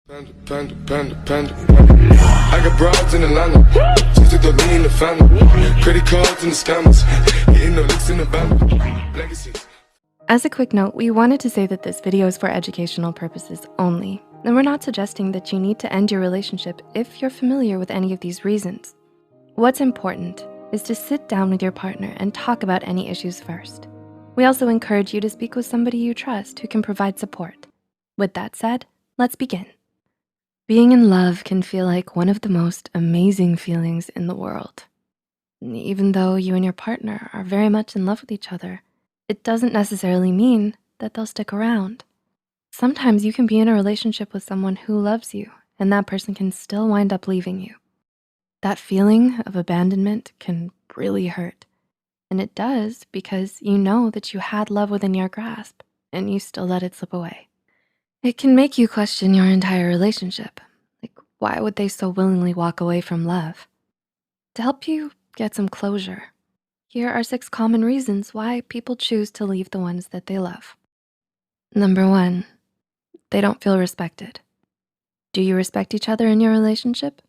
Panda. I got broads in Atlanta. Just took the lean in the family. Credit cards and the scammers. Getting no licks in the band. Legacies. As a quick note, we wanted to say that this video is for educational purposes only, and we're not suggesting that you need to end your relationship if you're familiar with any of these reasons. What's important is to sit down with your partner and talk about any issues first. We also encourage you to speak with somebody you trust who can provide support. With that said, let's begin. Being in love can feel like one of the most amazing feelings in the world. Even though you and your partner are very much in love with each other, it doesn't necessarily mean that they'll stick around. Sometimes you can be in a relationship with someone who loves you, and that person can still wind up leaving you. That feeling of abandonment can really hurt. And it does because you know that you had love within your grasp and you still let it slip away. It can make you question your entire relationship. Like, why would they so willingly walk away from love? To help you get some closure, here are 6 common reasons why people choose to leave the ones that they love. Number 1, they don't feel respected. Do you respect each other in your relationship?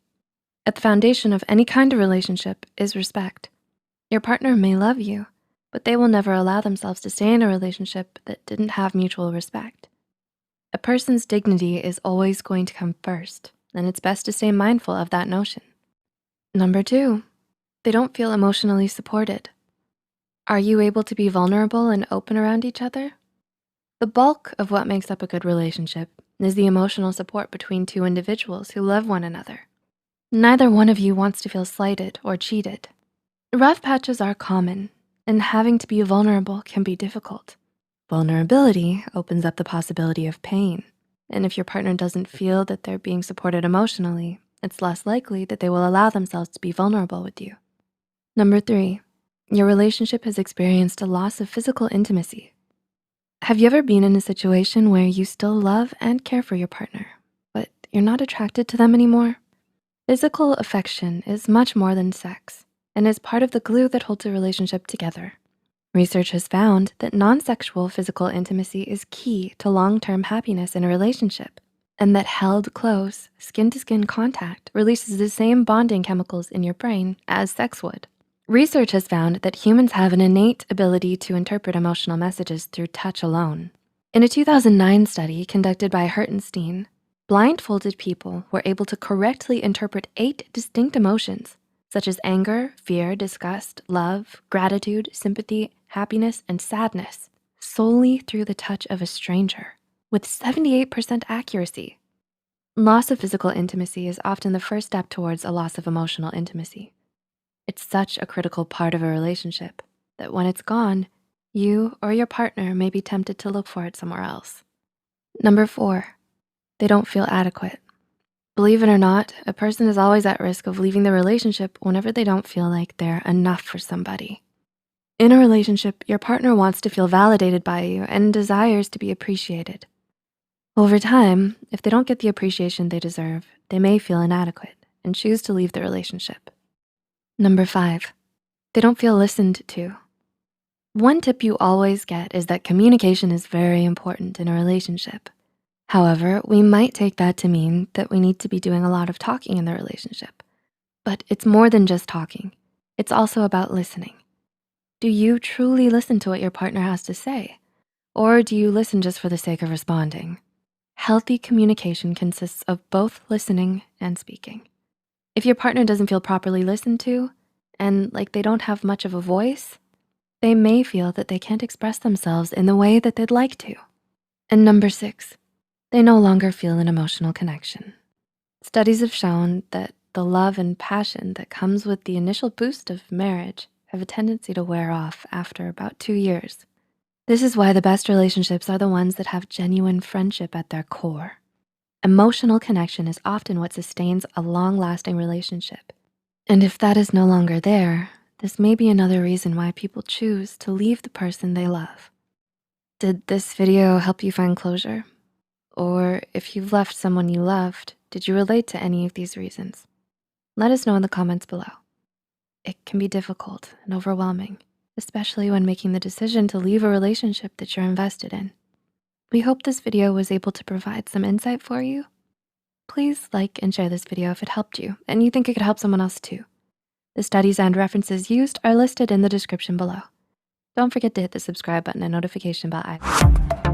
At the foundation of any kind of relationship is respect. Your partner may love you, but they will never allow themselves to stay in a relationship that didn't have mutual respect. A person's dignity is always going to come first, and it's best to stay mindful of that notion. Number 2, they don't feel emotionally supported. Are you able to be vulnerable and open around each other? The bulk of what makes up a good relationship is the emotional support between 2 individuals who love one another. Neither one of you wants to feel slighted or cheated. Rough patches are common, and having to be vulnerable can be difficult. Vulnerability opens up the possibility of pain, and if your partner doesn't feel that they're being supported emotionally, it's less likely that they will allow themselves to be vulnerable with you. Number 3, your relationship has experienced a loss of physical intimacy. Have you ever been in a situation where you still love and care for your partner, but you're not attracted to them anymore? Physical affection is much more than sex and is part of the glue that holds a relationship together. Research has found that non-sexual physical intimacy is key to long-term happiness in a relationship, and that held close, skin-to-skin contact releases the same bonding chemicals in your brain as sex would. Research has found that humans have an innate ability to interpret emotional messages through touch alone. In a 2009 study conducted by Hertenstein, blindfolded people were able to correctly interpret 8 distinct emotions, such as anger, fear, disgust, love, gratitude, sympathy, happiness, and sadness, solely through the touch of a stranger, with 78% accuracy. Loss of physical intimacy is often the first step towards a loss of emotional intimacy. It's such a critical part of a relationship that when it's gone, you or your partner may be tempted to look for it somewhere else. Number 4, they don't feel adequate. Believe it or not, a person is always at risk of leaving the relationship whenever they don't feel like they're enough for somebody. In a relationship, your partner wants to feel validated by you and desires to be appreciated. Over time, if they don't get the appreciation they deserve, they may feel inadequate and choose to leave the relationship. Number 5, they don't feel listened to. One tip you always get is that communication is very important in a relationship. However, we might take that to mean that we need to be doing a lot of talking in the relationship. But it's more than just talking. It's also about listening. Do you truly listen to what your partner has to say? Or do you listen just for the sake of responding? Healthy communication consists of both listening and speaking. If your partner doesn't feel properly listened to, and like they don't have much of a voice, they may feel that they can't express themselves in the way that they'd like to. And number 6, they no longer feel an emotional connection. Studies have shown that the love and passion that comes with the initial boost of marriage have a tendency to wear off after about 2 years. This is why the best relationships are the ones that have genuine friendship at their core. Emotional connection is often what sustains a long-lasting relationship. And if that is no longer there, this may be another reason why people choose to leave the person they love. Did this video help you find closure? Or if you've left someone you loved, did you relate to any of these reasons? Let us know in the comments below. It can be difficult and overwhelming, especially when making the decision to leave a relationship that you're invested in. We hope this video was able to provide some insight for you. please like and share this video if it helped you and you think it could help someone else too. The studies and references used are listed in the description below. Don't forget to hit the subscribe button and notification bell icon.